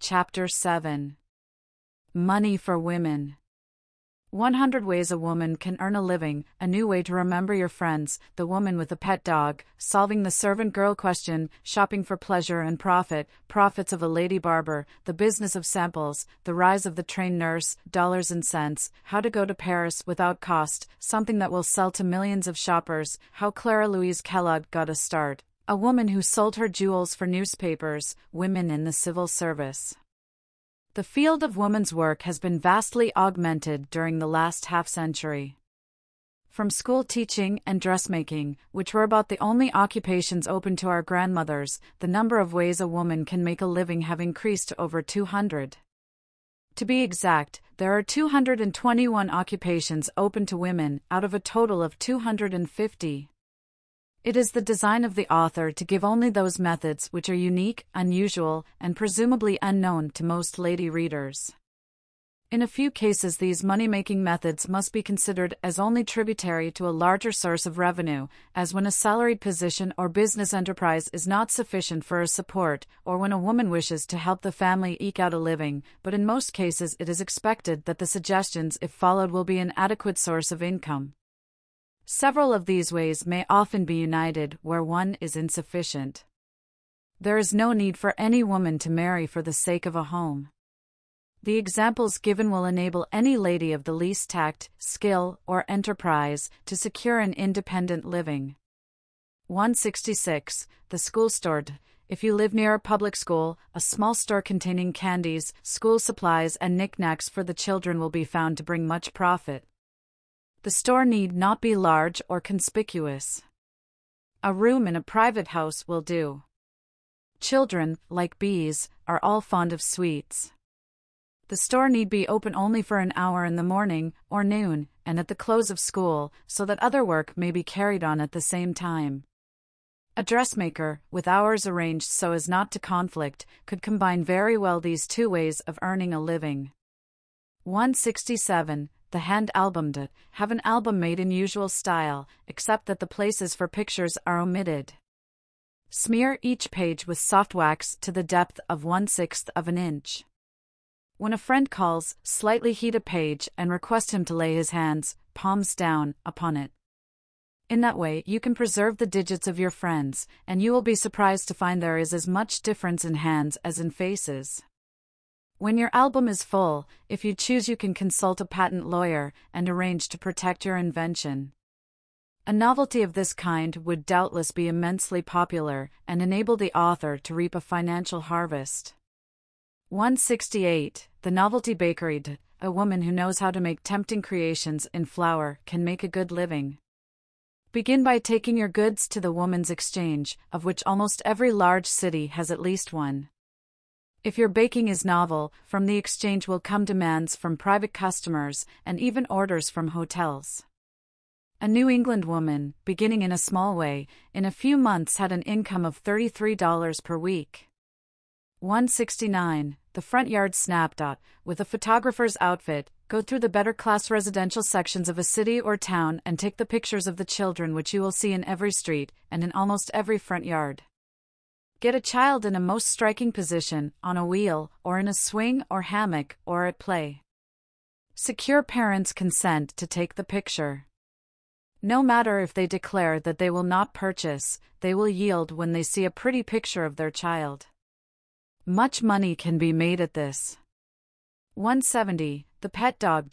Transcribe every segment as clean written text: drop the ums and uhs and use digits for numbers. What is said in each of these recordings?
Chapter 7. Money for Women. 100 Ways a Woman Can Earn a Living, a new way to remember your friends, the woman with a pet dog, solving the servant girl question, shopping for pleasure and profit, profits of a lady barber, the business of samples, the rise of the trained nurse, dollars and cents, how to go to Paris without cost, something that will sell to millions of shoppers, how Clara Louise Kellogg got a start, a woman who sold her jewels for newspapers, women in the civil service. The field of women's work has been vastly augmented during the last half-century. From school teaching and dressmaking, which were about the only occupations open to our grandmothers, the number of ways a woman can make a living have increased to over 200. To be exact, there are 221 occupations open to women, out of a total of 250. It is the design of the author to give only those methods which are unique, unusual, and presumably unknown to most lady readers. In a few cases, these money-making methods must be considered as only tributary to a larger source of revenue, as when a salaried position or business enterprise is not sufficient for a support, or when a woman wishes to help the family eke out a living, but in most cases it is expected that the suggestions, if followed, will be an adequate source of income. Several of these ways may often be united where one is insufficient. There is no need for any woman to marry for the sake of a home. The examples given will enable any lady of the least tact, skill, or enterprise to secure an independent living. 166. The school store. If you live near a public school, a small store containing candies, school supplies, and knickknacks for the children will be found to bring much profit. The store need not be large or conspicuous. A room in a private house will do. Children, like bees, are all fond of sweets. The store need be open only for an hour in the morning or noon, and at the close of school, so that other work may be carried on at the same time. A dressmaker, with hours arranged so as not to conflict, could combine very well these two ways of earning a living. 167. The hand album. Have an album made in usual style, except that the places for pictures are omitted. Smear each page with soft wax to the depth of 1/6 of an inch. When a friend calls, slightly heat a page and request him to lay his hands, palms down, upon it. In that way you can preserve the digits of your friends, and you will be surprised to find there is as much difference in hands as in faces. When your album is full, if you choose, you can consult a patent lawyer and arrange to protect your invention. A novelty of this kind would doubtless be immensely popular and enable the author to reap a financial harvest. 168. The novelty bakery. A woman who knows how to make tempting creations in flour can make a good living. Begin by taking your goods to the Woman's Exchange, of which almost every large city has at least one. If your baking is novel, from the exchange will come demands from private customers and even orders from hotels. A New England woman, beginning in a small way, in a few months had an income of $33 per week. 169. The front yard snap. With a photographer's outfit, go through the better-class residential sections of a city or town and take the pictures of the children which you will see in every street and in almost every front yard. Get a child in a most striking position, on a wheel, or in a swing or hammock, or at play. Secure parents' consent to take the picture. No matter if they declare that they will not purchase, they will yield when they see a pretty picture of their child. Much money can be made at this. 170. The pet dog.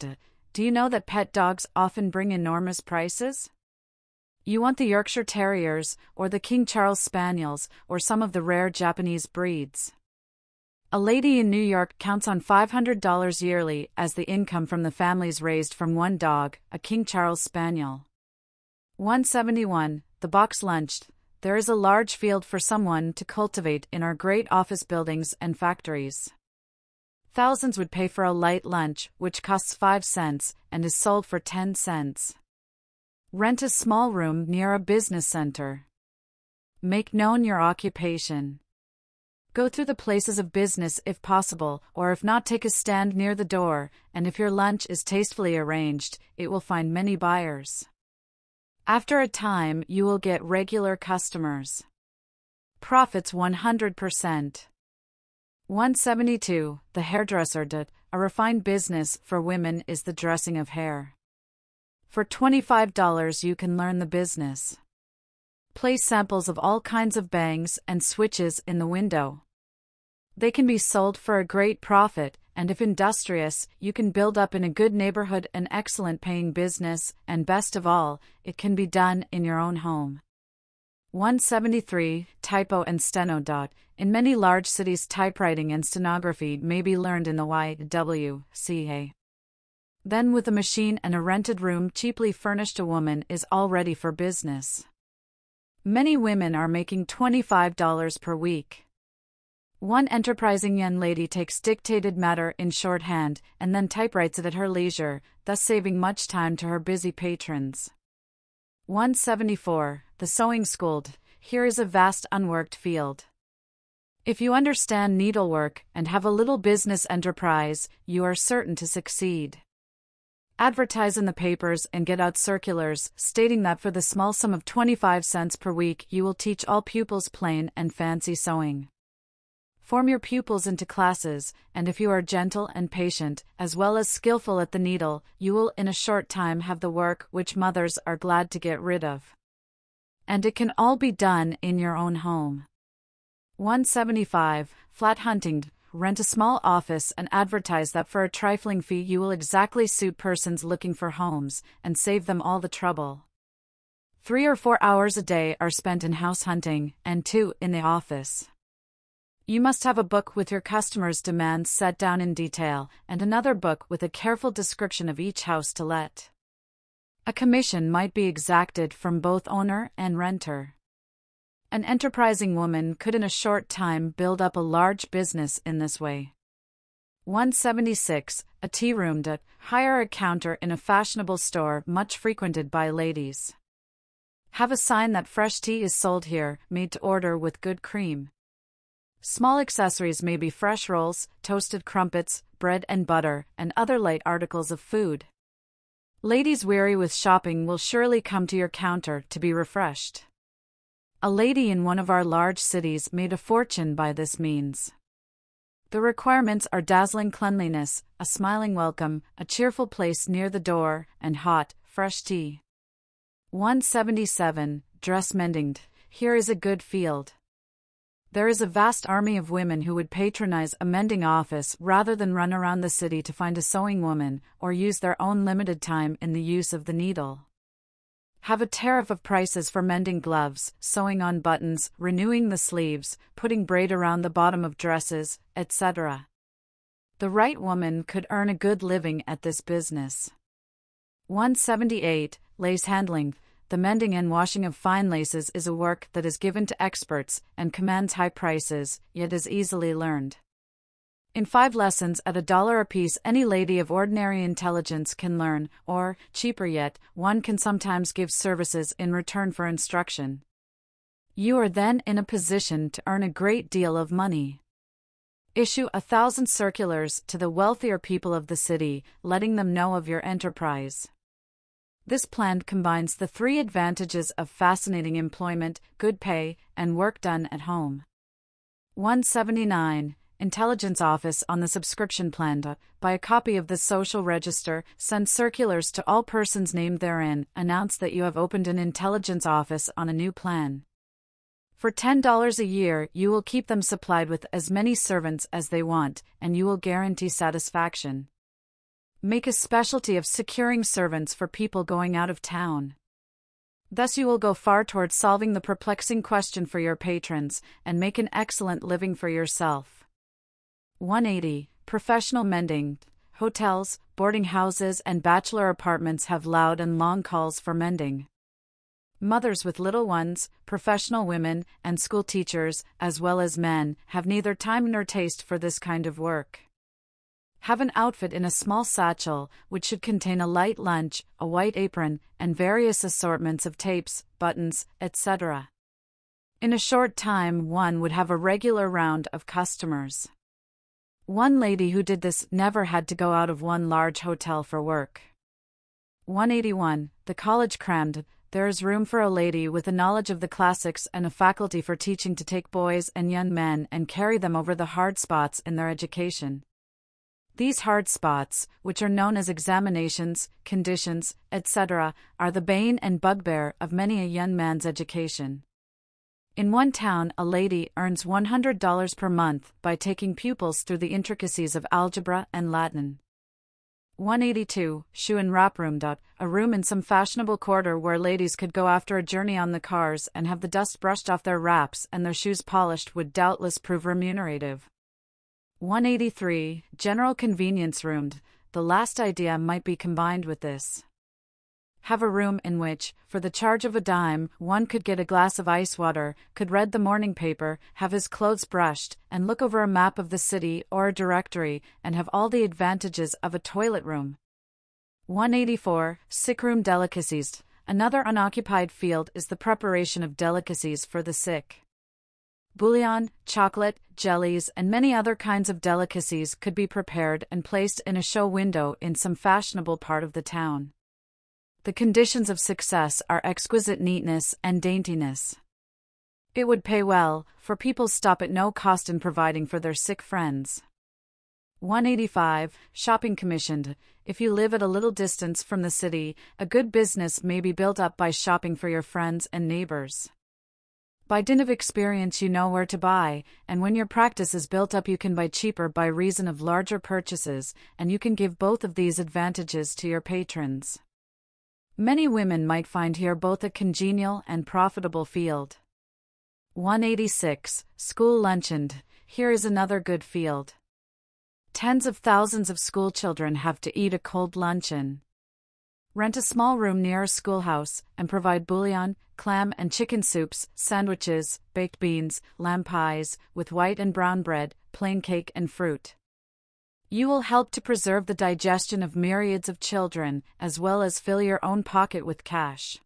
Do you know that pet dogs often bring enormous prices? You want the Yorkshire Terriers, or the King Charles Spaniels, or some of the rare Japanese breeds. A lady in New York counts on $500 yearly as the income from the families raised from one dog, a King Charles Spaniel. 171. The box lunch. There is a large field for someone to cultivate in our great office buildings and factories. Thousands would pay for a light lunch, which costs 5 cents, and is sold for 10 cents. Rent a small room near a business center. Make known your occupation. Go through the places of business if possible, or if not, take a stand near the door, and if your lunch is tastefully arranged, it will find many buyers. After a time, you will get regular customers. Profits 100%. 172. The hairdresser. A refined business for women is the dressing of hair. For $25 you can learn the business. Place samples of all kinds of bangs and switches in the window. They can be sold for a great profit, and if industrious, you can build up in a good neighborhood an excellent paying business, and best of all, it can be done in your own home. 173. Typo and Steno. In many large cities, typewriting and stenography may be learned in the YWCA. Then, with a machine and a rented room cheaply furnished, a woman is all ready for business. Many women are making $25 per week. One enterprising young lady takes dictated matter in shorthand and then typewrites it at her leisure, thus saving much time to her busy patrons. 174. The sewing school. Here is a vast unworked field. If you understand needlework and have a little business enterprise, you are certain to succeed. Advertise in the papers and get out circulars stating that for the small sum of 25 cents per week you will teach all pupils plain and fancy sewing. Form your pupils into classes, and if you are gentle and patient, as well as skillful at the needle, you will in a short time have the work which mothers are glad to get rid of. And it can all be done in your own home. 175. Flat hunting. Rent a small office and advertise that for a trifling fee you will exactly suit persons looking for homes, and save them all the trouble. 3 or 4 hours a day are spent in house hunting, and 2 in the office. You must have a book with your customers' demands set down in detail, and another book with a careful description of each house to let. A commission might be exacted from both owner and renter. An enterprising woman could in a short time build up a large business in this way. 176. A tea room. Hire a counter in a fashionable store much frequented by ladies. Have a sign that fresh tea is sold here, made to order with good cream. Small accessories may be fresh rolls, toasted crumpets, bread and butter, and other light articles of food. Ladies weary with shopping will surely come to your counter to be refreshed. A lady in one of our large cities made a fortune by this means. The requirements are dazzling cleanliness, a smiling welcome, a cheerful place near the door, and hot, fresh tea. 177. Dress mending. Here is a good field. There is a vast army of women who would patronize a mending office rather than run around the city to find a sewing woman, or use their own limited time in the use of the needle. Have a tariff of prices for mending gloves, sewing on buttons, renewing the sleeves, putting braid around the bottom of dresses, etc. The right woman could earn a good living at this business. 178. Lace handling. The mending and washing of fine laces is a work that is given to experts and commands high prices, yet is easily learned. In 5 lessons at $1 apiece any lady of ordinary intelligence can learn, or, cheaper yet, one can sometimes give services in return for instruction. You are then in a position to earn a great deal of money. Issue 1,000 circulars to the wealthier people of the city, letting them know of your enterprise. This plan combines the 3 advantages of fascinating employment, good pay, and work done at home. 179. Intelligence Office on the subscription plan. Buy a copy of the Social Register, send circulars to all persons named therein, announce that you have opened an intelligence office on a new plan. For $10 a year you will keep them supplied with as many servants as they want, and you will guarantee satisfaction. Make a specialty of securing servants for people going out of town. Thus you will go far towards solving the perplexing question for your patrons, and make an excellent living for yourself. 180. Professional mending. Hotels, boarding houses and bachelor apartments have loud and long calls for mending. Mothers with little ones, professional women, and school teachers, as well as men, have neither time nor taste for this kind of work. Have an outfit in a small satchel, which should contain a light lunch, a white apron, and various assortments of tapes, buttons, etc. In a short time one would have a regular round of customers. One lady who did this never had to go out of one large hotel for work. 181. The college crammed. there is room for a lady with a knowledge of the classics and a faculty for teaching to take boys and young men and carry them over the hard spots in their education. These hard spots, which are known as examinations, conditions, etc., are the bane and bugbear of many a young man's education. In one town, a lady earns $100 per month by taking pupils through the intricacies of algebra and Latin. 182. Shoe and wrap room. A room in some fashionable quarter where ladies could go after a journey on the cars and have the dust brushed off their wraps and their shoes polished would doubtless prove remunerative. 183. General convenience room. The last idea might be combined with this. Have a room in which, for the charge of a dime, one could get a glass of ice water, could read the morning paper, have his clothes brushed, and look over a map of the city or a directory, and have all the advantages of a toilet room. 184. Sick room delicacies. Another unoccupied field is the preparation of delicacies for the sick. Bouillon, chocolate, jellies, and many other kinds of delicacies could be prepared and placed in a show window in some fashionable part of the town. The conditions of success are exquisite neatness and daintiness. It would pay well, for people stop at no cost in providing for their sick friends. 185. Shopping commissioned. If you live at a little distance from the city, a good business may be built up by shopping for your friends and neighbors. By dint of experience you know where to buy, and when your practice is built up you can buy cheaper by reason of larger purchases, and you can give both of these advantages to your patrons. Many women might find here both a congenial and profitable field. 186. School luncheon. Here is another good field. Tens of thousands of school children have to eat a cold luncheon. Rent a small room near a schoolhouse, and provide bouillon, clam and chicken soups, sandwiches, baked beans, lamb pies, with white and brown bread, plain cake and fruit. You will help to preserve the digestion of myriads of children, as well as fill your own pocket with cash.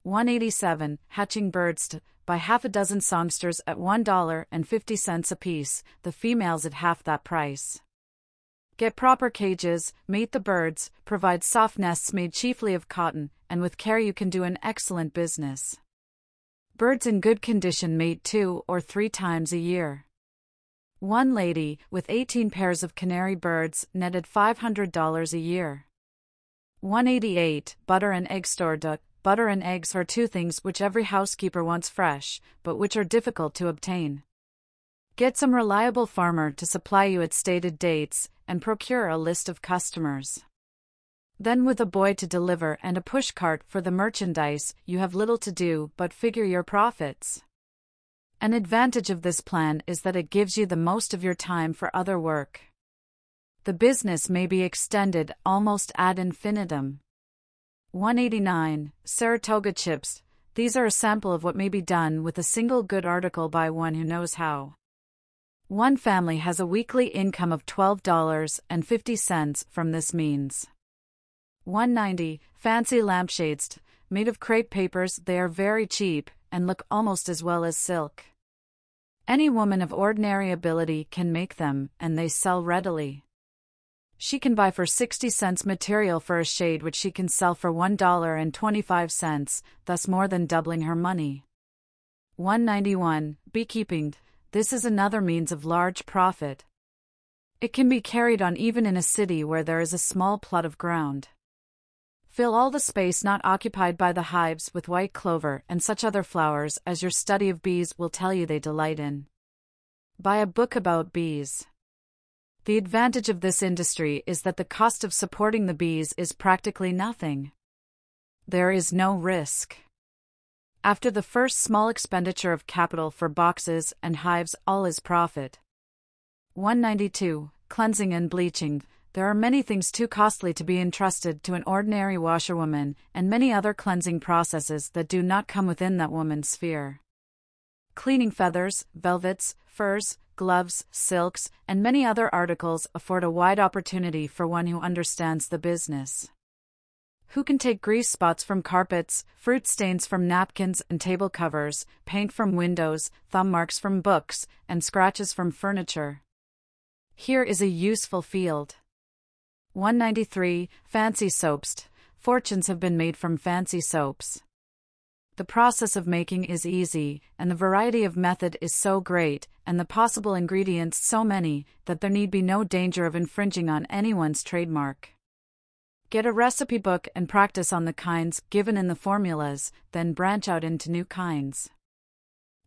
187. Hatching birds. Buy half a dozen songsters at $1.50 apiece, the females at half that price. Get proper cages, mate the birds, provide soft nests made chiefly of cotton, and with care you can do an excellent business. Birds in good condition mate 2 or 3 times a year. One lady, with 18 pairs of canary birds, netted $500 a year. 188. Butter and egg store. Butter and eggs are two things which every housekeeper wants fresh, but which are difficult to obtain. Get some reliable farmer to supply you at stated dates, and procure a list of customers. Then with a boy to deliver and a push cart for the merchandise, you have little to do but figure your profits. An advantage of this plan is that it gives you the most of your time for other work. The business may be extended almost ad infinitum. 189. Saratoga chips. These are a sample of what may be done with a single good article by one who knows how. One family has a weekly income of $12.50 from this means. 190. Fancy lampshades. Made of crepe papers, they are very cheap, and look almost as well as silk. Any woman of ordinary ability can make them, and they sell readily. She can buy for 60 cents material for a shade which she can sell for $1.25, thus more than doubling her money. 191. Beekeeping. This is another means of large profit. It can be carried on even in a city where there is a small plot of ground. Fill all the space not occupied by the hives with white clover and such other flowers as your study of bees will tell you they delight in. Buy a book about bees. The advantage of this industry is that the cost of supporting the bees is practically nothing. There is no risk. After the first small expenditure of capital for boxes and hives, all is profit. 192. Cleansing and bleaching. There are many things too costly to be entrusted to an ordinary washerwoman, and many other cleansing processes that do not come within that woman's sphere. Cleaning feathers, velvets, furs, gloves, silks, and many other articles afford a wide opportunity for one who understands the business. Who can take grease spots from carpets, fruit stains from napkins and table covers, paint from windows, thumb marks from books, and scratches from furniture? Here is a useful field. 193. Fancy soaps. Fortunes have been made from fancy soaps. The process of making is easy, and the variety of method is so great, and the possible ingredients so many, that there need be no danger of infringing on anyone's trademark. Get a recipe book and practice on the kinds given in the formulas, then branch out into new kinds.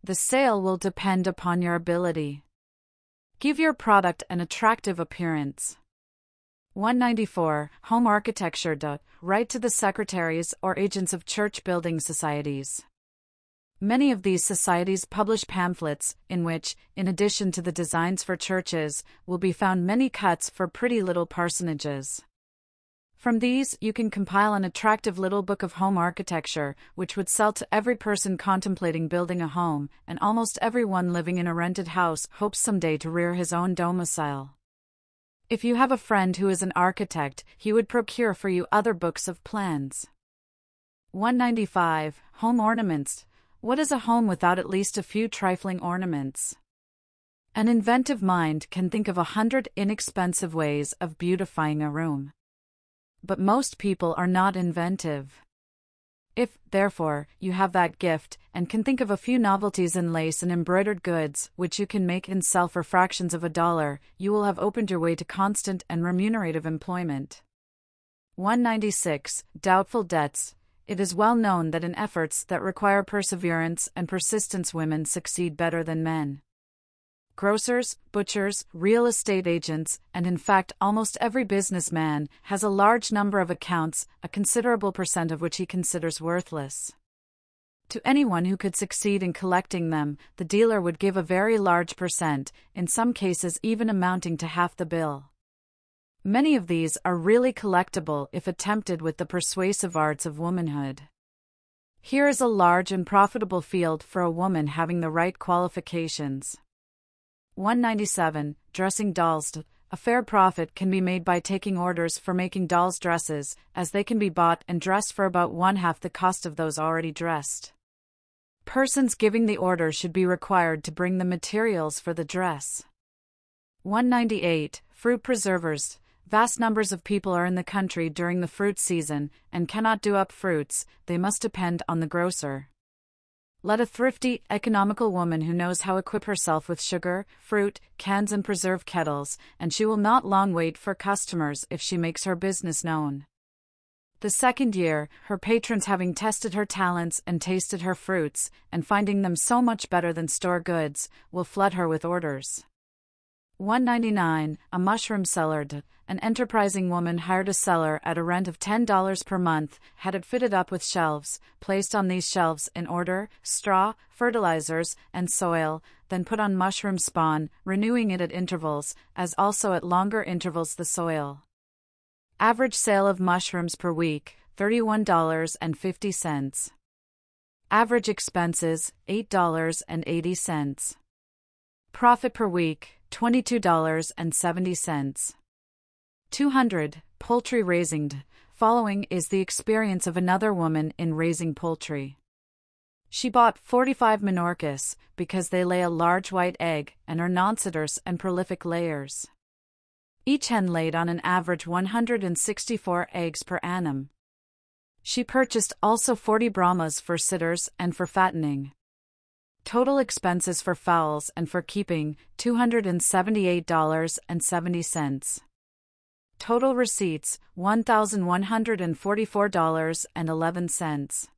The sale will depend upon your ability. Give your product an attractive appearance. 194. Home architecture. Write to the secretaries or agents of church building societies. Many of these societies publish pamphlets, in which, in addition to the designs for churches, will be found many cuts for pretty little parsonages. From these, you can compile an attractive little book of home architecture, which would sell to every person contemplating building a home, and almost everyone living in a rented house hopes someday to rear his own domicile. If you have a friend who is an architect, he would procure for you other books of plans. 195. Home ornaments. What is a home without at least a few trifling ornaments? An inventive mind can think of 100 inexpensive ways of beautifying a room. But most people are not inventive. If, therefore, you have that gift, and can think of a few novelties in lace and embroidered goods, which you can make and sell for fractions of $1, you will have opened your way to constant and remunerative employment. 196. Doubtful debts. It is well known that in efforts that require perseverance and persistence women succeed better than men. Grocers, butchers, real estate agents, and in fact almost every businessman has a large number of accounts, a considerable percent of which he considers worthless. To anyone who could succeed in collecting them, the dealer would give a very large percent, in some cases even amounting to half the bill. Many of these are really collectible if attempted with the persuasive arts of womanhood. Here is a large and profitable field for a woman having the right qualifications. 197. Dressing dolls. A fair profit can be made by taking orders for making dolls' dresses, as they can be bought and dressed for about one-half the cost of those already dressed. Persons giving the order should be required to bring the materials for the dress. 198. Fruit preservers. Vast numbers of people are in the country during the fruit season, and cannot do up fruits, they must depend on the grocer. Let a thrifty, economical woman who knows how to equip herself with sugar, fruit, cans and preserve kettles, and she will not long wait for customers if she makes her business known. The second year, her patrons having tested her talents and tasted her fruits, and finding them so much better than store goods, will flood her with orders. 199. A mushroom cellar. An enterprising woman hired a cellar at a rent of $10 per month, had it fitted up with shelves, placed on these shelves in order, straw, fertilizers, and soil, then put on mushroom spawn, renewing it at intervals, as also at longer intervals the soil. Average sale of mushrooms per week, $31.50. Average expenses, $8.80. Profit per week, $22.70. 200. Poultry raising. Following is the experience of another woman in raising poultry. She bought 45 Menorcas, because they lay a large white egg and are nonsitters and prolific layers. Each hen laid on an average 164 eggs per annum. She purchased also 40 Brahmas for sitters and for fattening. Total expenses for fowls and for keeping, $278.70. Total receipts, $1,144.11.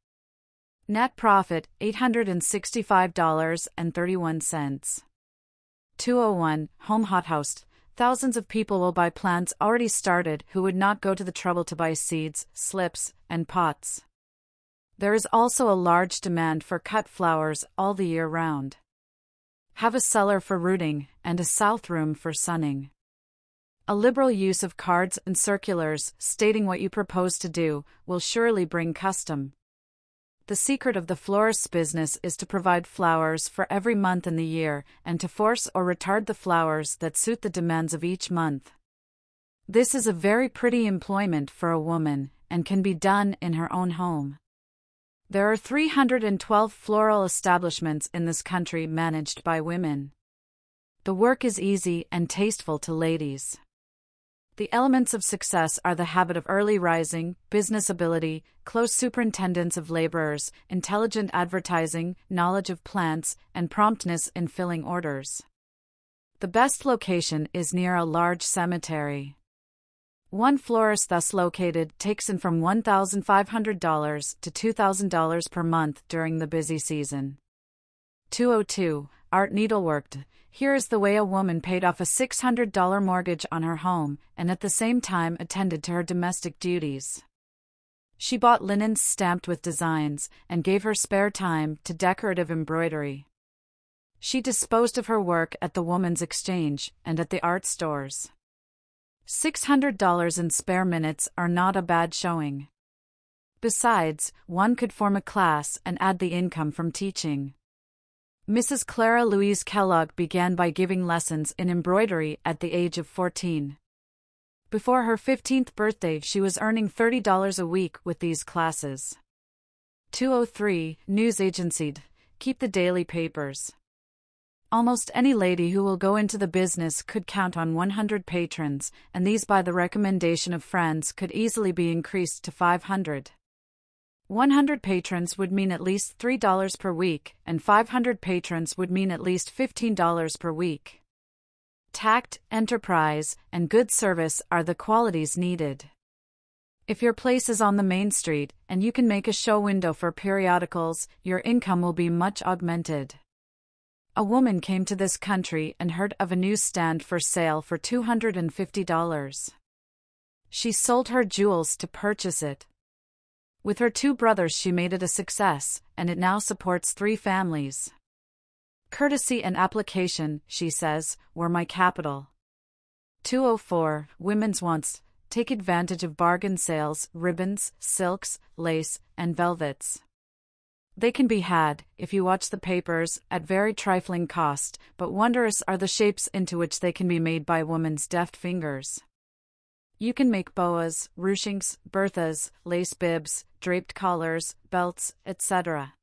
Net profit, $865.31. 201. Home hothouse. Thousands of people will buy plants already started who would not go to the trouble to buy seeds, slips, and pots. There is also a large demand for cut flowers all the year round. Have a cellar for rooting, and a south room for sunning. A liberal use of cards and circulars, stating what you propose to do, will surely bring custom. The secret of the florist's business is to provide flowers for every month in the year, and to force or retard the flowers that suit the demands of each month. This is a very pretty employment for a woman, and can be done in her own home. There are 312 floral establishments in this country managed by women. The work is easy and tasteful to ladies. The elements of success are the habit of early rising, business ability, close superintendence of laborers, intelligent advertising, knowledge of plants, and promptness in filling orders. The best location is near a large cemetery. One florist thus located takes in from $1,500 to $2,000 per month during the busy season. 202. Art Needlework. Here is the way a woman paid off a $600 mortgage on her home, and at the same time attended to her domestic duties. She bought linens stamped with designs, and gave her spare time to decorative embroidery. She disposed of her work at the Woman's Exchange, and at the art stores. $600 in spare minutes are not a bad showing. Besides, one could form a class and add the income from teaching. Mrs. Clara Louise Kellogg began by giving lessons in embroidery at the age of 14. Before her 15th birthday, she was earning $30 a week with these classes. 203. News agency. Keep the daily papers. Almost any lady who will go into the business could count on 100 patrons, and these by the recommendation of friends could easily be increased to 500. 100 patrons would mean at least $3 per week, and 500 patrons would mean at least $15 per week. Tact, enterprise, and good service are the qualities needed. If your place is on the main street, and you can make a show window for periodicals, your income will be much augmented. A woman came to this country and heard of a newsstand for sale for $250. She sold her jewels to purchase it. With her 2 brothers she made it a success, and it now supports 3 families. Courtesy and application, she says, were my capital. 204. Women's wants. Take advantage of bargain sales, ribbons, silks, lace, and velvets. They can be had, if you watch the papers, at very trifling cost, but wondrous are the shapes into which they can be made by women's deft fingers. You can make boas, ruchings, berthas, lace bibs, draped collars, belts, etc.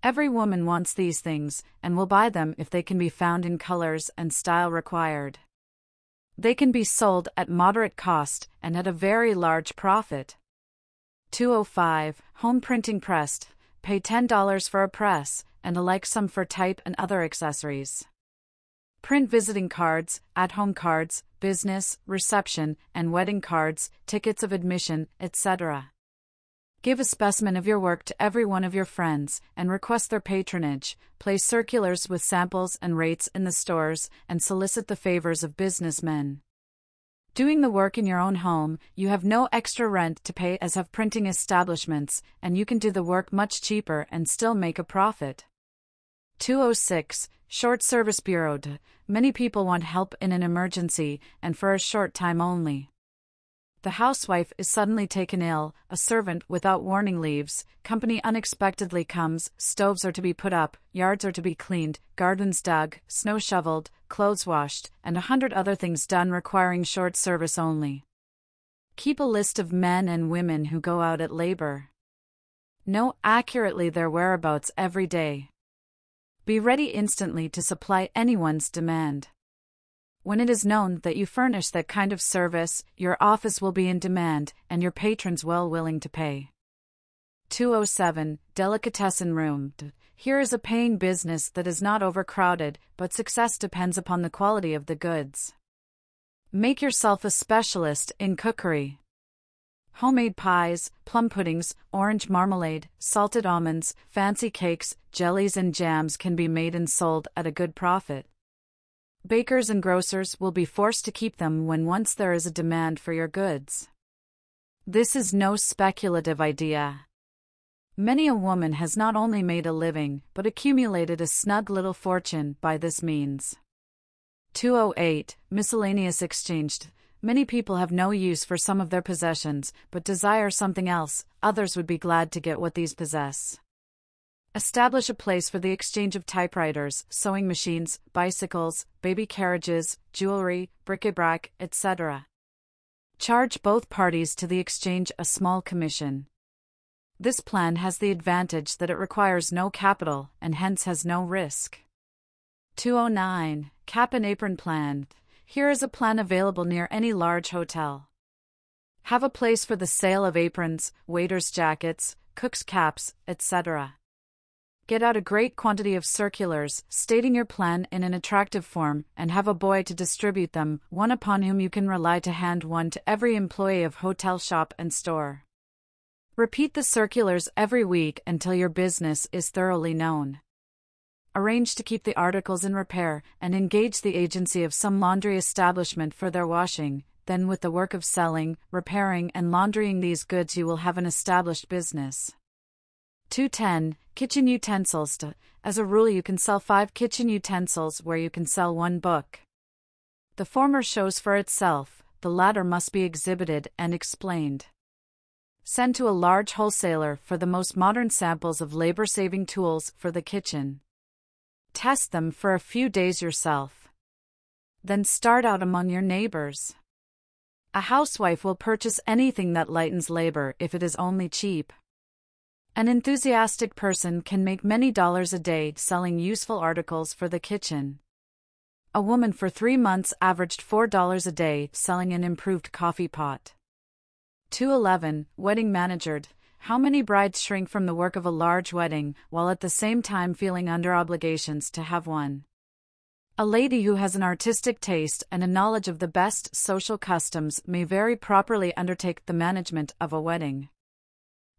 Every woman wants these things, and will buy them if they can be found in colors and style required. They can be sold at moderate cost, and at a very large profit. 205. Home printing press. Pay $10 for a press, and a like sum for type and other accessories. Print visiting cards, at-home cards, business, reception, and wedding cards, tickets of admission, etc. Give a specimen of your work to every one of your friends, and request their patronage. Place circulars with samples and rates in the stores, and solicit the favors of businessmen. Doing the work in your own home, you have no extra rent to pay as have printing establishments, and you can do the work much cheaper and still make a profit. 206. Short Service Bureau. Many people want help in an emergency, and for a short time only. The housewife is suddenly taken ill, a servant without warning leaves, company unexpectedly comes, stoves are to be put up, yards are to be cleaned, gardens dug, snow shoveled, clothes washed, and 100 other things done requiring short service only. Keep a list of men and women who go out at labor. Know accurately their whereabouts every day. Be ready instantly to supply anyone's demand. When it is known that you furnish that kind of service, your office will be in demand, and your patrons well willing to pay. 207. Delicatessen room. Here is a paying business that is not overcrowded, but success depends upon the quality of the goods. Make yourself a specialist in cookery. Homemade pies, plum puddings, orange marmalade, salted almonds, fancy cakes, jellies and jams can be made and sold at a good profit. Bakers and grocers will be forced to keep them when once there is a demand for your goods. This is no speculative idea. Many a woman has not only made a living, but accumulated a snug little fortune by this means. 208. Miscellaneous exchanged. Many people have no use for some of their possessions, but desire something else. Others would be glad to get what these possess. Establish a place for the exchange of typewriters, sewing machines, bicycles, baby carriages, jewelry, bric-a-brac, etc. Charge both parties to the exchange a small commission. This plan has the advantage that it requires no capital, and hence has no risk. 209. Cap and apron plan. Here is a plan available near any large hotel. Have a place for the sale of aprons, waiters' jackets, cooks' caps, etc. Get out a great quantity of circulars, stating your plan in an attractive form, and have a boy to distribute them, one upon whom you can rely to hand one to every employee of hotel, shop, and store. Repeat the circulars every week until your business is thoroughly known. Arrange to keep the articles in repair, and engage the agency of some laundry establishment for their washing. Then with the work of selling, repairing, and laundering these goods you will have an established business. 210. Kitchen utensils. As a rule you can sell 5 kitchen utensils where you can sell 1 book. The former shows for itself, the latter must be exhibited and explained. Send to a large wholesaler for the most modern samples of labor-saving tools for the kitchen. Test them for a few days yourself. Then start out among your neighbors. A housewife will purchase anything that lightens labor if it is only cheap. An enthusiastic person can make many dollars a day selling useful articles for the kitchen. A woman for 3 months averaged $4 a day selling an improved coffee pot. 211. Wedding manager. How many brides shrink from the work of a large wedding, while at the same time feeling under obligations to have one? A lady who has an artistic taste and a knowledge of the best social customs may very properly undertake the management of a wedding.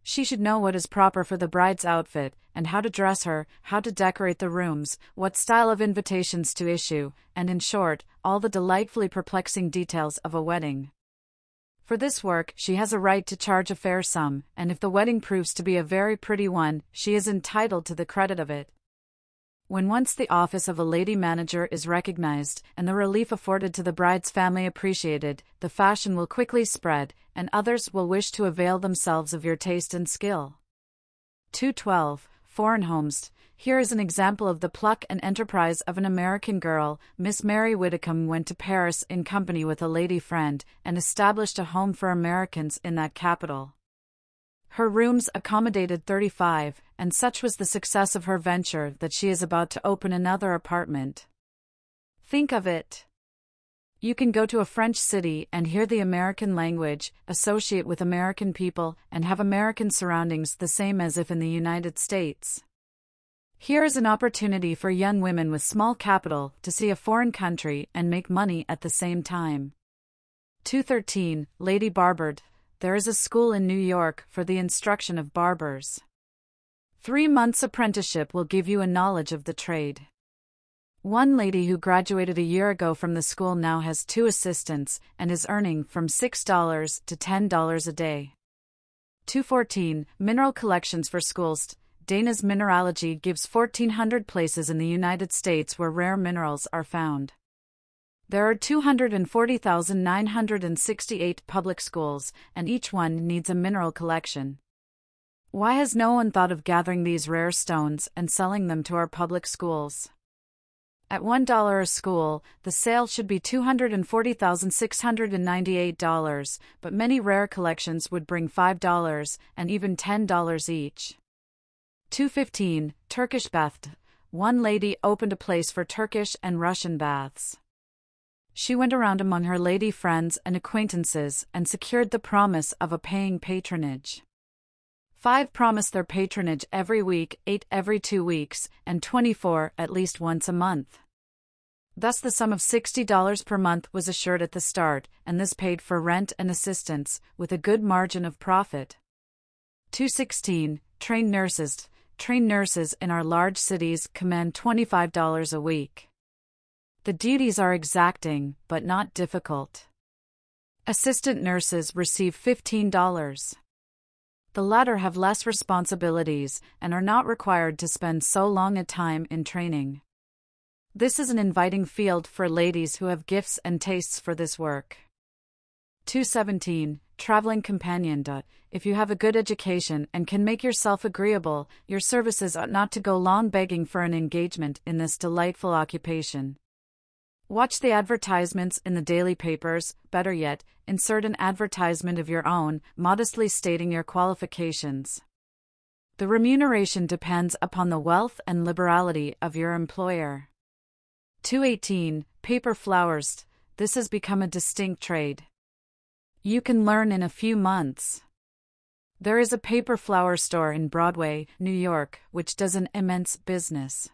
She should know what is proper for the bride's outfit, and how to dress her, how to decorate the rooms, what style of invitations to issue, and in short, all the delightfully perplexing details of a wedding. For this work, she has a right to charge a fair sum, and if the wedding proves to be a very pretty one, she is entitled to the credit of it. When once the office of a lady manager is recognized, and the relief afforded to the bride's family appreciated, the fashion will quickly spread, and others will wish to avail themselves of your taste and skill. 212. Foreign homes. Here is an example of the pluck and enterprise of an American girl. Miss Mary Whitcomb went to Paris in company with a lady friend, and established a home for Americans in that capital. Her rooms accommodated 35, and such was the success of her venture that she is about to open another apartment. Think of it! You can go to a French city and hear the American language, associate with American people, and have American surroundings the same as if in the United States. Here is an opportunity for young women with small capital to see a foreign country and make money at the same time. 213. Lady Barber. There is a school in New York for the instruction of barbers. 3 months' apprenticeship will give you a knowledge of the trade. One lady who graduated a year ago from the school now has 2 assistants and is earning from $6 to $10 a day. 214. Mineral collections for schools. Dana's Mineralogy gives 1,400 places in the United States where rare minerals are found. There are 240,968 public schools, and each one needs a mineral collection. Why has no one thought of gathering these rare stones and selling them to our public schools? At $1 a school, the sale should be $240,698, but many rare collections would bring $5 and even $10 each. 215. Turkish bath. One lady opened a place for Turkish and Russian baths. She went around among her lady friends and acquaintances and secured the promise of a paying patronage. 5 promised their patronage every week, 8 every 2 weeks, and 24 at least once a month. Thus the sum of $60 per month was assured at the start, and this paid for rent and assistance, with a good margin of profit. 216. Trained nurses. Trained nurses in our large cities command $25 a week. The duties are exacting, but not difficult. Assistant nurses receive $15. The latter have less responsibilities and are not required to spend so long a time in training. This is an inviting field for ladies who have gifts and tastes for this work. 217. Traveling companion. If you have a good education and can make yourself agreeable, your services ought not to go long begging for an engagement in this delightful occupation. Watch the advertisements in the daily papers, better yet, insert an advertisement of your own, modestly stating your qualifications. The remuneration depends upon the wealth and liberality of your employer. 218. Paper flowers. this has become a distinct trade. You can learn in a few months. There is a paper flower store in Broadway, New York, which does an immense business.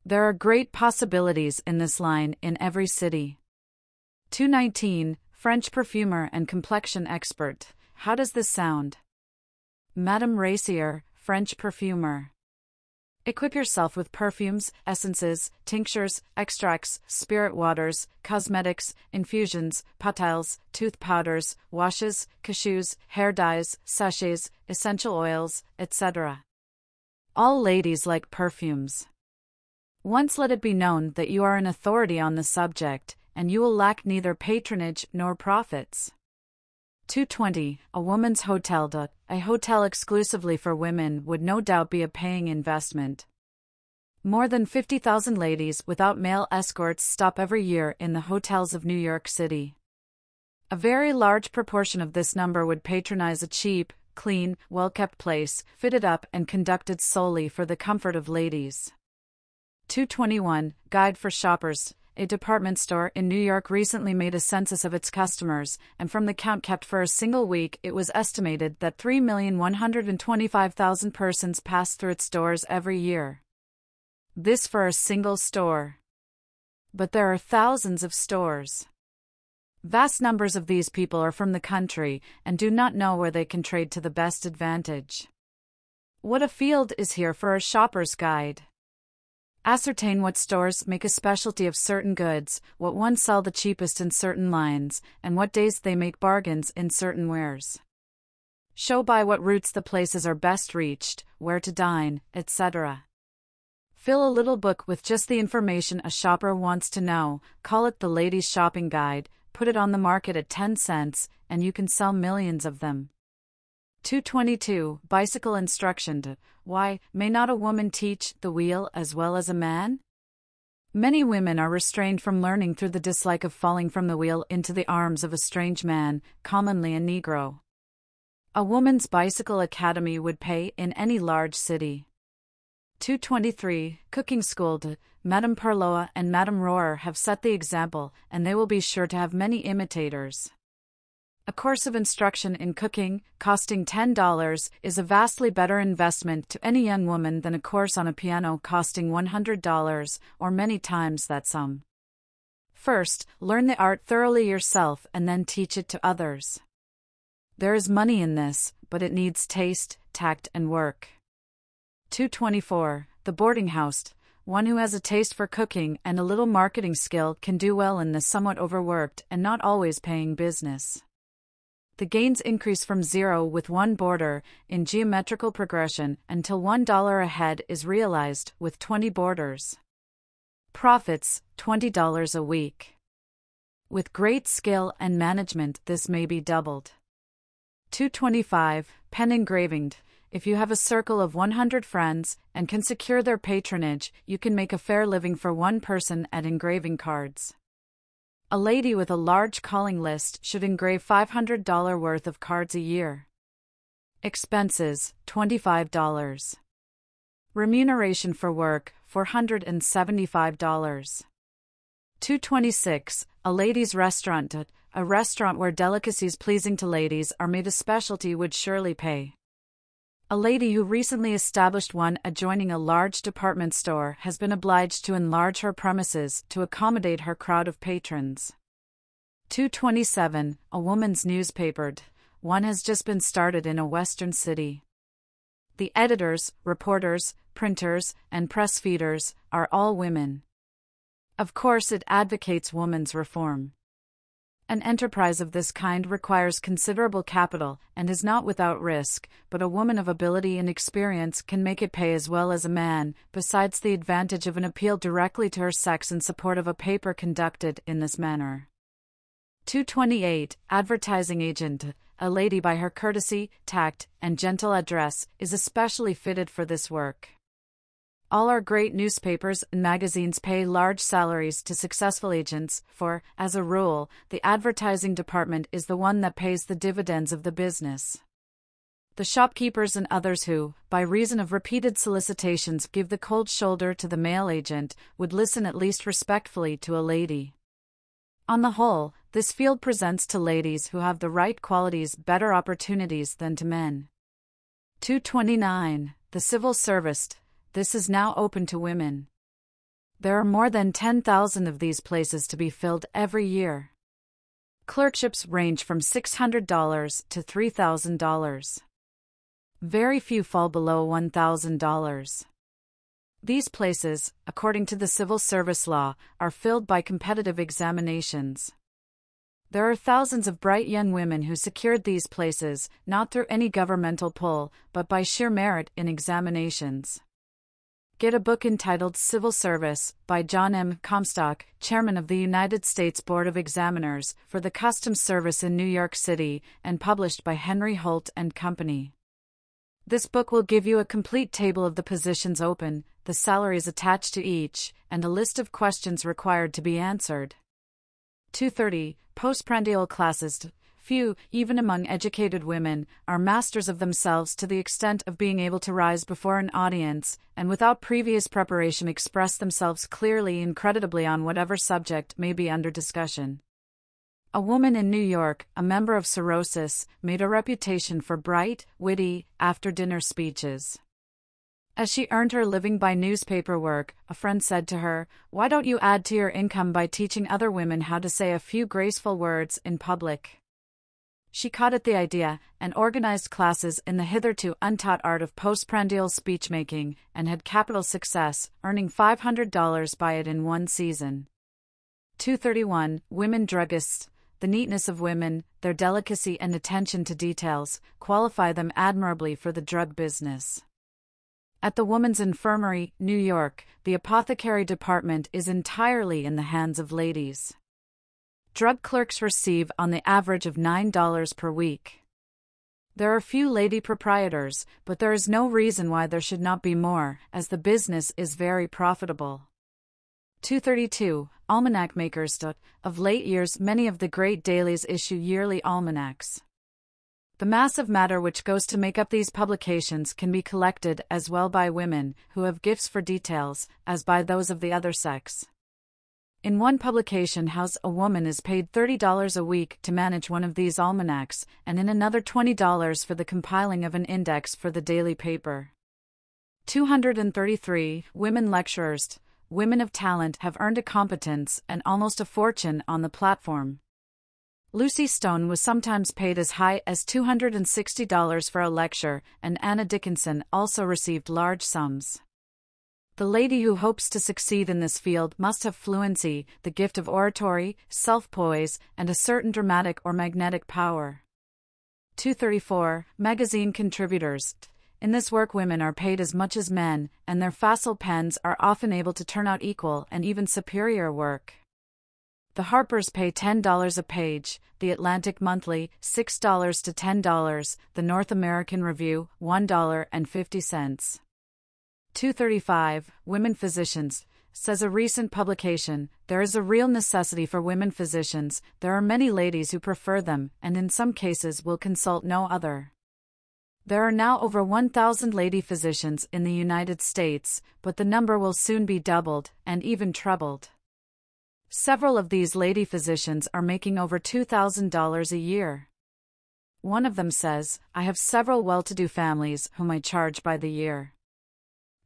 There are great possibilities in this line in every city. 219, French perfumer and complexion expert. How does this sound? Madame Racier, French perfumer. Equip yourself with perfumes, essences, tinctures, extracts, spirit waters, cosmetics, infusions, potales, tooth powders, washes, cashews, hair dyes, sachets, essential oils, etc. All ladies like perfumes. Once let it be known that you are an authority on the subject, and you will lack neither patronage nor profits. 220, a woman's hotel. A hotel exclusively for women would no doubt be a paying investment. More than 50,000 ladies without male escorts stop every year in the hotels of New York City. A very large proportion of this number would patronize a cheap, clean, well-kept place, fitted up and conducted solely for the comfort of ladies. 221, Guide for Shoppers. A department store in New York recently made a census of its customers, and from the count kept for a single week, it was estimated that 3,125,000 persons pass through its doors every year. This for a single store. But there are thousands of stores. Vast numbers of these people are from the country and do not know where they can trade to the best advantage. What a field is here for a shopper's guide. Ascertain what stores make a specialty of certain goods, what ones sell the cheapest in certain lines, and what days they make bargains in certain wares. Show by what routes the places are best reached, where to dine, etc. Fill a little book with just the information a shopper wants to know, call it the Ladies' Shopping Guide, put it on the market at 10 cents, and you can sell millions of them. 222, Bicycle Instruction. Why, may not a woman teach the wheel as well as a man? Many women are restrained from learning through the dislike of falling from the wheel into the arms of a strange man, commonly a Negro. A woman's bicycle academy would pay in any large city. 223, Cooking School. Madame Parloa and Madame Rohr have set the example, and they will be sure to have many imitators. A course of instruction in cooking, costing $10, is a vastly better investment to any young woman than a course on a piano costing $100, or many times that sum. First, learn the art thoroughly yourself and then teach it to others. There is money in this, but it needs taste, tact, and work. 224, The Boarding House. One who has a taste for cooking and a little marketing skill can do well in this somewhat overworked and not always paying business. The gains increase from zero with one boarder, in geometrical progression, until $1 a head is realized with 20 boarders. Profits, $20 a week. With great skill and management, this may be doubled. 225, Pen Engraving. If you have a circle of 100 friends, and can secure their patronage, you can make a fair living for one person at engraving cards. A lady with a large calling list should engrave $500 worth of cards a year. Expenses, $25. Remuneration for work, $475. 226, A Ladies' Restaurant. A restaurant where delicacies pleasing to ladies are made a specialty would surely pay. A lady who recently established one adjoining a large department store has been obliged to enlarge her premises to accommodate her crowd of patrons. 227, A Woman's Newspaper. One has just been started in a western city. The editors, reporters, printers, and press feeders are all women. Of course, it advocates woman's reform. An enterprise of this kind requires considerable capital and is not without risk, but a woman of ability and experience can make it pay as well as a man, besides the advantage of an appeal directly to her sex in support of a paper conducted in this manner. 228, Advertising Agent. A lady by her courtesy, tact, and gentle address is especially fitted for this work. All our great newspapers and magazines pay large salaries to successful agents, for, as a rule, the advertising department is the one that pays the dividends of the business. The shopkeepers and others who, by reason of repeated solicitations, give the cold shoulder to the male agent, would listen at least respectfully to a lady. On the whole, this field presents to ladies who have the right qualities better opportunities than to men. 229. The Civil Service. This is now open to women. There are more than 10,000 of these places to be filled every year. Clerkships range from $600 to $3,000. Very few fall below $1,000. These places, according to the civil service law, are filled by competitive examinations. There are thousands of bright young women who secured these places, not through any governmental pull, but by sheer merit in examinations. Get a book entitled Civil Service, by John M. Comstock, chairman of the United States Board of Examiners, for the Customs Service in New York City, and published by Henry Holt and Company. This book will give you a complete table of the positions open, the salaries attached to each, and a list of questions required to be answered. 230. Post-Prandial classes. Few, even among educated women, are masters of themselves to the extent of being able to rise before an audience, and without previous preparation express themselves clearly and creditably on whatever subject may be under discussion. A woman in New York, a member of Cirrhosis, made a reputation for bright, witty, after-dinner speeches. As she earned her living by newspaper work, a friend said to her, "Why don't you add to your income by teaching other women how to say a few graceful words in public?" She caught at the idea, and organized classes in the hitherto untaught art of post-prandial speechmaking, and had capital success, earning $500 by it in one season. 231. Women Druggists. The neatness of women, their delicacy and attention to details, qualify them admirably for the drug business. At the Woman's Infirmary, New York, the apothecary department is entirely in the hands of ladies. Drug clerks receive on the average of $9 per week. There are few lady proprietors, but there is no reason why there should not be more, as the business is very profitable. 232. Almanac makers. Of late years, many of the great dailies issue yearly almanacs. The mass of matter which goes to make up these publications can be collected as well by women, who have gifts for details, as by those of the other sex. In one publication house a woman is paid $30 a week to manage one of these almanacs, and in another $20 for the compiling of an index for the daily paper. 233. Women lecturers. Women of talent have earned a competence and almost a fortune on the platform. Lucy Stone was sometimes paid as high as $260 for a lecture, and Anna Dickinson also received large sums. The lady who hopes to succeed in this field must have fluency, the gift of oratory, self-poise, and a certain dramatic or magnetic power. 234. Magazine contributors. In this work women are paid as much as men, and their facile pens are often able to turn out equal and even superior work. The Harpers pay $10 a page, the Atlantic Monthly, $6 to $10, the North American Review, $1.50. 235. Women physicians. Says a recent publication, there is a real necessity for women physicians. There are many ladies who prefer them, and in some cases will consult no other. There are now over 1,000 lady physicians in the United States, but the number will soon be doubled, and even trebled. Several of these lady physicians are making over $2,000 a year. One of them says, "I have several well-to-do families whom I charge by the year.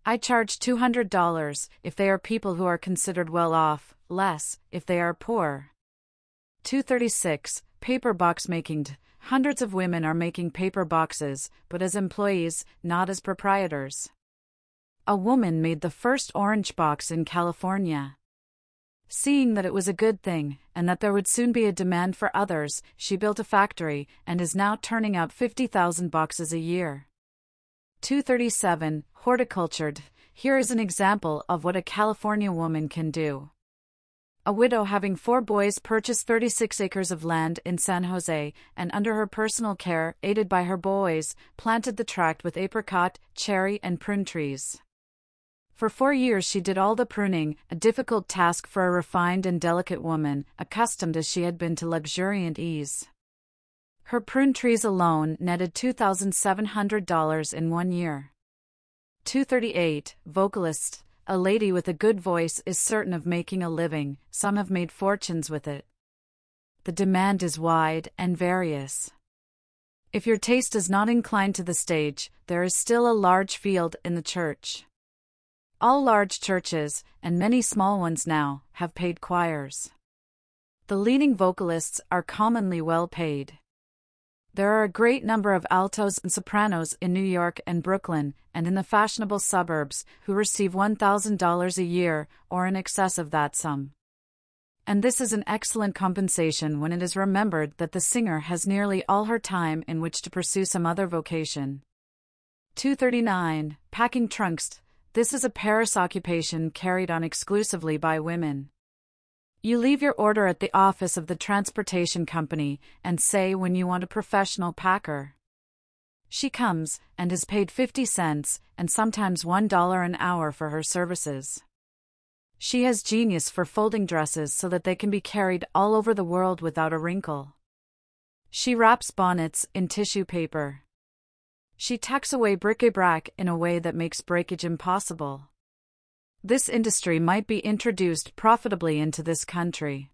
I charge $200 if they are people who are considered well off, less if they are poor." 236. Paper box making. Hundreds of women are making paper boxes, but as employees, not as proprietors. A woman made the first orange box in California. Seeing that it was a good thing, and that there would soon be a demand for others, she built a factory, and is now turning out 50,000 boxes a year. 237. Horticulture. Here is an example of what a California woman can do. A widow having 4 boys purchased 36 acres of land in San Jose, and under her personal care, aided by her boys, planted the tract with apricot, cherry, and prune trees. For 4 years she did all the pruning, a difficult task for a refined and delicate woman, accustomed as she had been to luxuriant ease. Her prune trees alone netted $2,700 in 1 year. 238. Vocalists. A lady with a good voice is certain of making a living. Some have made fortunes with it. The demand is wide and various. If your taste is not inclined to the stage, there is still a large field in the church. All large churches, and many small ones now, have paid choirs. The leading vocalists are commonly well paid. There are a great number of altos and sopranos in New York and Brooklyn, and in the fashionable suburbs, who receive $1,000 a year, or in excess of that sum. And this is an excellent compensation when it is remembered that the singer has nearly all her time in which to pursue some other vocation. 239. Packing trunks. This is a Paris occupation carried on exclusively by women. You leave your order at the office of the transportation company and say when you want a professional packer. She comes and is paid 50 cents and sometimes $1 an hour for her services. She has genius for folding dresses so that they can be carried all over the world without a wrinkle. She wraps bonnets in tissue paper. She tucks away bric-a-brac in a way that makes breakage impossible. This industry might be introduced profitably into this country.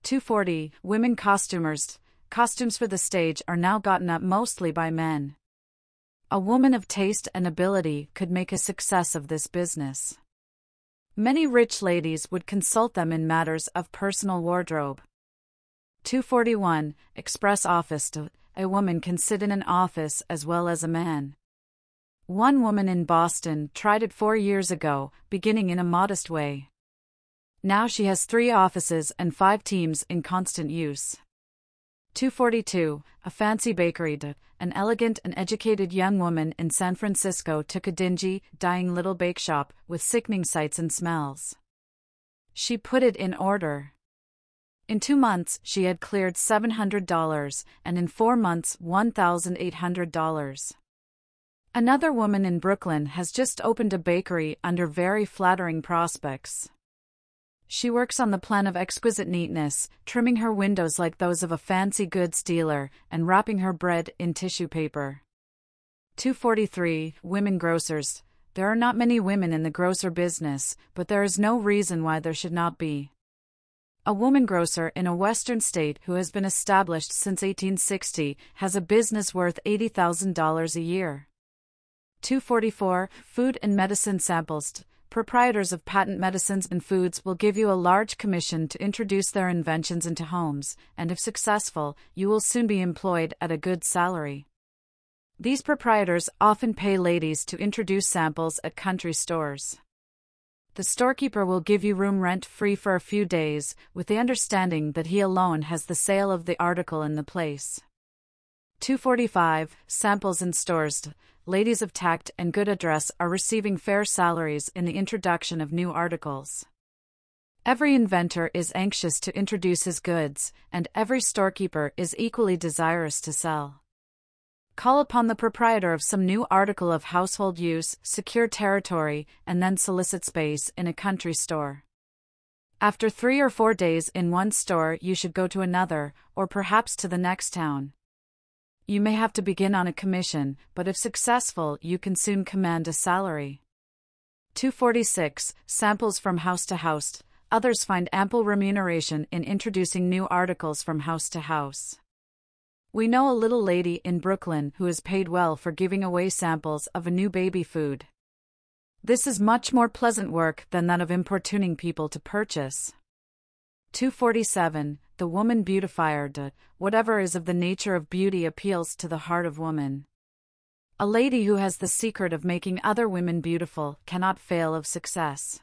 240. Women costumers. Costumes for the stage are now gotten up mostly by men. A woman of taste and ability could make a success of this business. Many rich ladies would consult them in matters of personal wardrobe. 241. Express office. A woman can sit in an office as well as a man. One woman in Boston tried it 4 years ago, beginning in a modest way. Now she has 3 offices and 5 teams in constant use. 242. A fancy bakery. An elegant and educated young woman in San Francisco took a dingy, dying little bake shop with sickening sights and smells. She put it in order. In 2 months she had cleared $700, and in 4 months $1,800. Another woman in Brooklyn has just opened a bakery under very flattering prospects. She works on the plan of exquisite neatness, trimming her windows like those of a fancy goods dealer, and wrapping her bread in tissue paper. 243. Women grocers. There are not many women in the grocer business, but there is no reason why there should not be. A woman grocer in a western state who has been established since 1860 has a business worth $80,000 a year. 244. Food and medicine samples. Proprietors of patent medicines and foods will give you a large commission to introduce their inventions into homes, and if successful, you will soon be employed at a good salary. These proprietors often pay ladies to introduce samples at country stores. The storekeeper will give you room rent free for a few days, with the understanding that he alone has the sale of the article in the place. 245. Samples in stores. Ladies of tact and good address are receiving fair salaries in the introduction of new articles. Every inventor is anxious to introduce his goods, and every storekeeper is equally desirous to sell. Call upon the proprietor of some new article of household use, secure territory, and then solicit space in a country store. After 3 or 4 days in one store, you should go to another, or perhaps to the next town. You may have to begin on a commission, but if successful, you can soon command a salary. 246. Samples from house to house. Others find ample remuneration in introducing new articles from house to house. We know a little lady in Brooklyn who is paid well for giving away samples of a new baby food. This is much more pleasant work than that of importuning people to purchase. 247. The woman beautifier. Whatever is of the nature of beauty appeals to the heart of woman. A lady who has the secret of making other women beautiful cannot fail of success.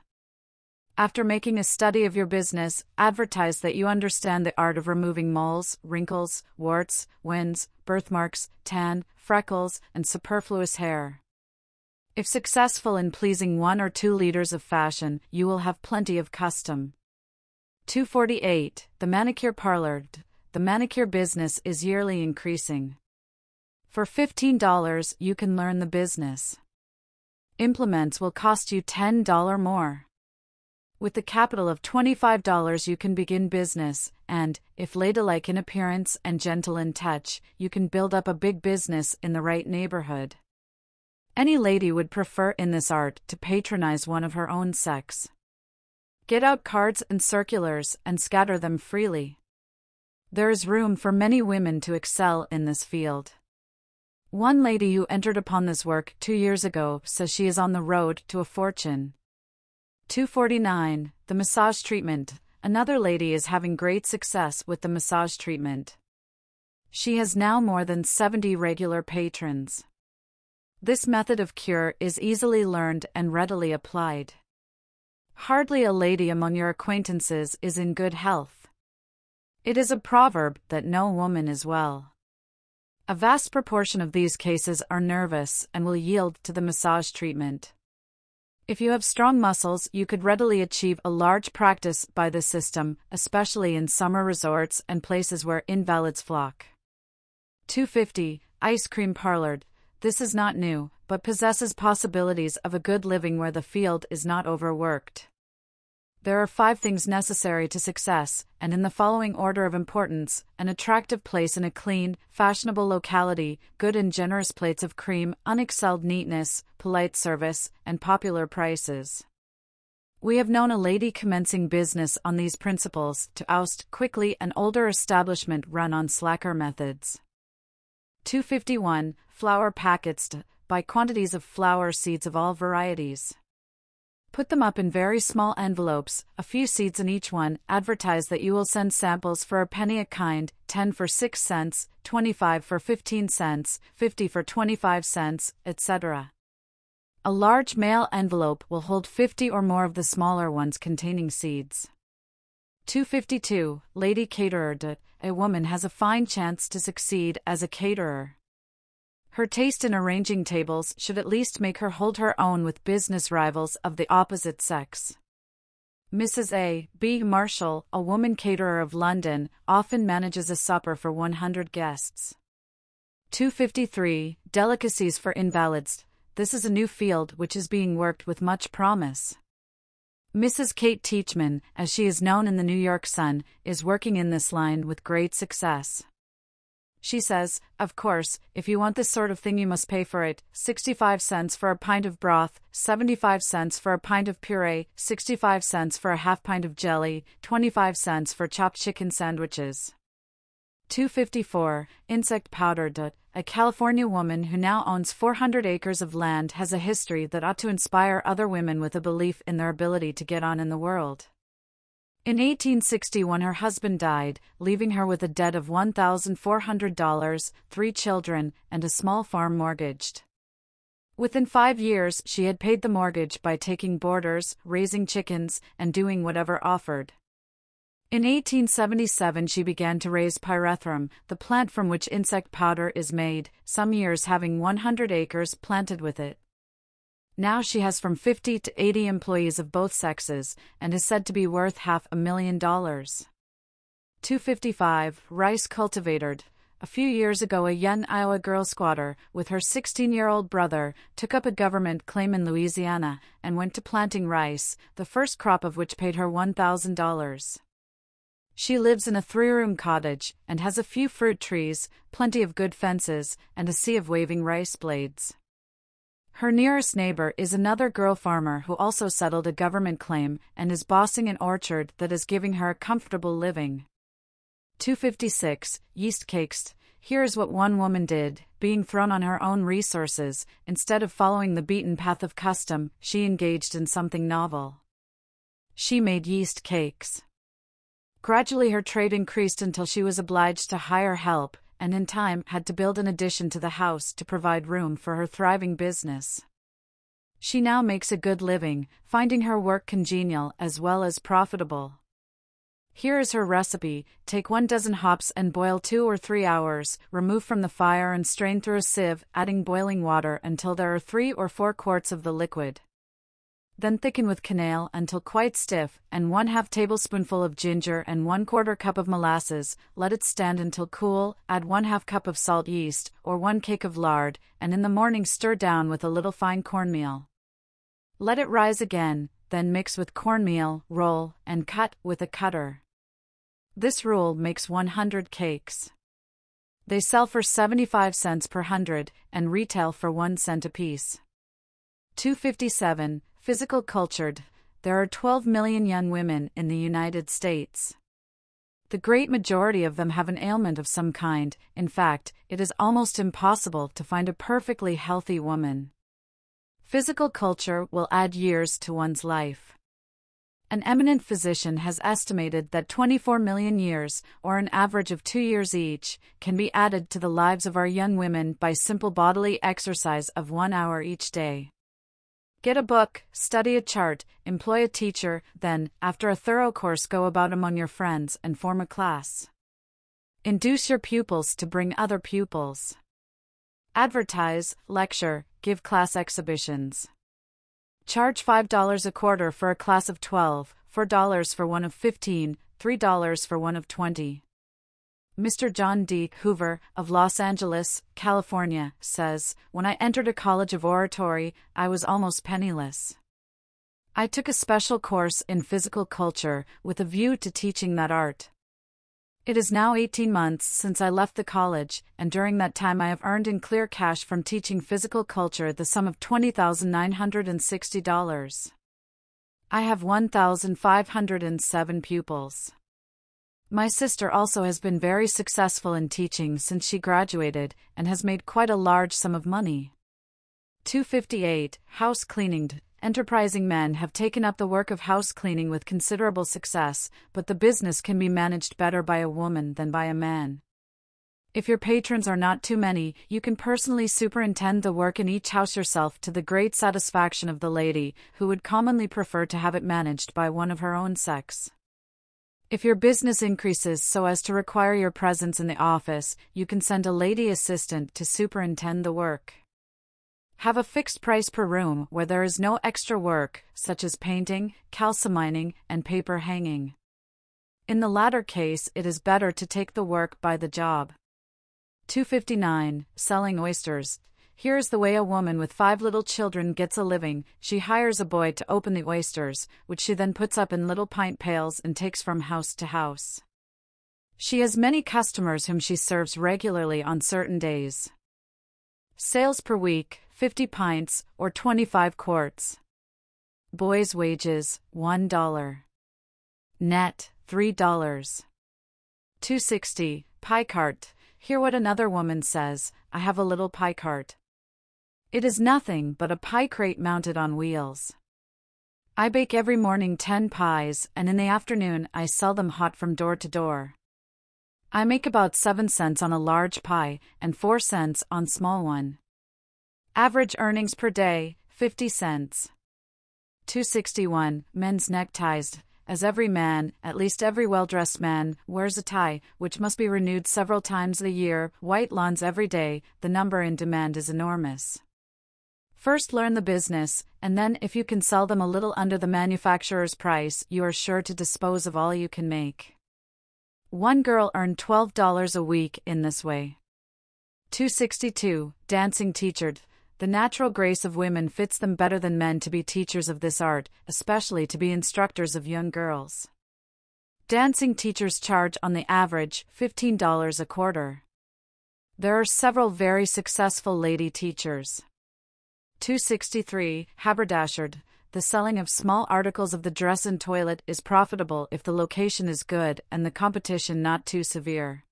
After making a study of your business, advertise that you understand the art of removing moles, wrinkles, warts, wens, birthmarks, tan, freckles, and superfluous hair. If successful in pleasing 1 or 2 leaders of fashion, you will have plenty of custom. 248. The manicure parlor. The manicure business is yearly increasing. For $15, you can learn the business. Implements will cost you $10 more. With the capital of $25, you can begin business, and, if ladylike in appearance and gentle in touch, you can build up a big business in the right neighborhood. Any lady would prefer in this art to patronize one of her own sex. Get out cards and circulars and scatter them freely. There is room for many women to excel in this field. One lady who entered upon this work 2 years ago says she is on the road to a fortune. 249. The massage treatment. Another lady is having great success with the massage treatment. She has now more than 70 regular patrons. This method of cure is easily learned and readily applied. Hardly a lady among your acquaintances is in good health. It is a proverb that no woman is well. A vast proportion of these cases are nervous and will yield to the massage treatment. If you have strong muscles, you could readily achieve a large practice by this system, especially in summer resorts and places where invalids flock. 250. Ice cream parlor. This is not new, but possesses possibilities of a good living where the field is not overworked. There are 5 things necessary to success, and in the following order of importance: an attractive place in a clean, fashionable locality, good and generous plates of cream, unexcelled neatness, polite service, and popular prices. We have known a lady commencing business on these principles to oust quickly an older establishment run on slacker methods. 251. Flour packets. Buy quantities of flour seeds of all varieties. Put them up in very small envelopes, a few seeds in each one. Advertise that you will send samples for a penny a kind, 10 for 6 cents, 25 for 15 cents, 50 for 25 cents, etc. A large mail envelope will hold 50 or more of the smaller ones containing seeds. 252. Lady caterer. A woman has a fine chance to succeed as a caterer. Her taste in arranging tables should at least make her hold her own with business rivals of the opposite sex. Mrs. A. B. Marshall, a woman caterer of London, often manages a supper for 100 guests. 253. Delicacies for invalids. This is a new field which is being worked with much promise. Mrs. Kate Teachman, as she is known in the New York Sun, is working in this line with great success. She says, of course, if you want this sort of thing you must pay for it: 65 cents for a pint of broth, 75 cents for a pint of puree, 65 cents for a half pint of jelly, 25 cents for chopped chicken sandwiches. 254. Insect powder. A California woman who now owns 400 acres of land has a history that ought to inspire other women with a belief in their ability to get on in the world. In 1861 her husband died, leaving her with a debt of $1,400, 3 children, and a small farm mortgaged. Within 5 years she had paid the mortgage by taking boarders, raising chickens, and doing whatever offered. In 1877 she began to raise pyrethrum, the plant from which insect powder is made, some years having 100 acres planted with it. Now she has from 50 to 80 employees of both sexes, and is said to be worth $500,000. 255. Rice cultivator. A few years ago a young Iowa girl squatter, with her 16-year-old brother, took up a government claim in Louisiana, and went to planting rice, the first crop of which paid her $1,000. She lives in a 3-room cottage, and has a few fruit trees, plenty of good fences, and a sea of waving rice blades. Her nearest neighbor is another girl farmer who also settled a government claim, and is bossing an orchard that is giving her a comfortable living. 256. Yeast cakes. Here is what one woman did. Being thrown on her own resources, instead of following the beaten path of custom, she engaged in something novel. She made yeast cakes. Gradually her trade increased until she was obliged to hire help, and in time had to build an addition to the house to provide room for her thriving business. She now makes a good living, finding her work congenial as well as profitable. Here is her recipe: take 1 dozen hops and boil 2 or 3 hours, remove from the fire and strain through a sieve, adding boiling water until there are 3 or 4 quarts of the liquid. Then thicken with cannelle until quite stiff, and 1/2 tablespoonful of ginger and 1/4 cup of molasses. Let it stand until cool, add 1/2 cup of salt yeast, or 1 cake of lard, and in the morning stir down with a little fine cornmeal. Let it rise again, then mix with cornmeal, roll, and cut with a cutter. This rule makes 100 cakes. They sell for 75 cents per 100, and retail for 1 cent apiece. 257. Physical cultured. There are 12 million young women in the United States. The great majority of them have an ailment of some kind. In fact, it is almost impossible to find a perfectly healthy woman. Physical culture will add years to one's life. An eminent physician has estimated that 24 million years, or an average of 2 years each, can be added to the lives of our young women by simple bodily exercise of 1 hour each day. Get a book, study a chart, employ a teacher, then, after a thorough course, go about among your friends and form a class. Induce your pupils to bring other pupils. Advertise, lecture, give class exhibitions. Charge $5 a quarter for a class of 12, $4 for one of 15, $3 for one of 20. Mr. John D. Hoover, of Los Angeles, California, says, "When I entered a college of oratory, I was almost penniless. I took a special course in physical culture with a view to teaching that art. It is now 18 months since I left the college, and during that time I have earned in clear cash from teaching physical culture the sum of $20,960. I have 1,507 pupils. My sister also has been very successful in teaching since she graduated, and has made quite a large sum of money." 258. House cleaning. Enterprising men have taken up the work of house cleaning with considerable success, but the business can be managed better by a woman than by a man. If your patrons are not too many, you can personally superintend the work in each house yourself, to the great satisfaction of the lady, who would commonly prefer to have it managed by one of her own sex. If your business increases so as to require your presence in the office, you can send a lady assistant to superintend the work. Have a fixed price per room where there is no extra work, such as painting, calcimining, and paper hanging. In the latter case, it is better to take the work by the job. 259. Selling oysters. Here is the way a woman with 5 little children gets a living. She hires a boy to open the oysters, which she then puts up in little pint pails and takes from house to house. She has many customers whom she serves regularly on certain days. Sales per week, 50 pints, or 25 quarts. Boy's wages, $1. Net, $3. 260. Pie cart. Hear what another woman says: "I have a little pie cart. It is nothing but a pie crate mounted on wheels. I bake every morning 10 pies, and in the afternoon I sell them hot from door to door. I make about 7 cents on a large pie, and 4 cents on small one. Average earnings per day, 50 cents. 261. Men's neckties. As every man, at least every well-dressed man, wears a tie, which must be renewed several times a year, white lawns every day, the number in demand is enormous. First learn the business, and then if you can sell them a little under the manufacturer's price, you are sure to dispose of all you can make. One girl earned $12 a week in this way. 262. Dancing teachered. The natural grace of women fits them better than men to be teachers of this art, especially to be instructors of young girls. Dancing teachers charge on the average $15 a quarter. There are several very successful lady teachers. 263. Haberdashered. The selling of small articles of the dress and toilet is profitable if the location is good and the competition not too severe.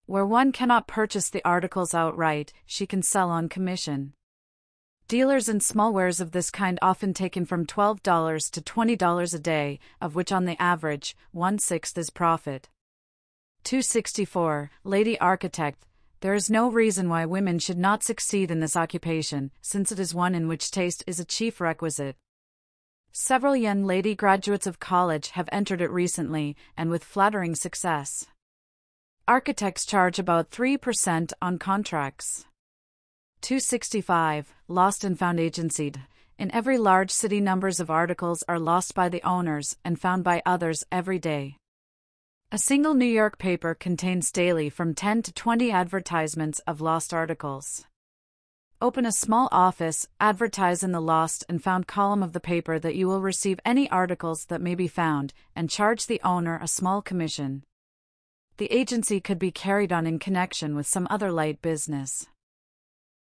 Where one cannot purchase the articles outright, she can sell on commission. Dealers in small wares of this kind often take in from $12 to $20 a day, of which on the average, 1/6 is profit. 264. Lady architect. There is no reason why women should not succeed in this occupation, since it is one in which taste is a chief requisite. Several young lady graduates of college have entered it recently, and with flattering success. Architects charge about 3% on contracts. 265. Lost and found agency. In every large city, numbers of articles are lost by the owners and found by others every day. A single New York paper contains daily from 10 to 20 advertisements of lost articles. Open a small office, advertise in the lost and found column of the paper that you will receive any articles that may be found, and charge the owner a small commission. The agency could be carried on in connection with some other light business.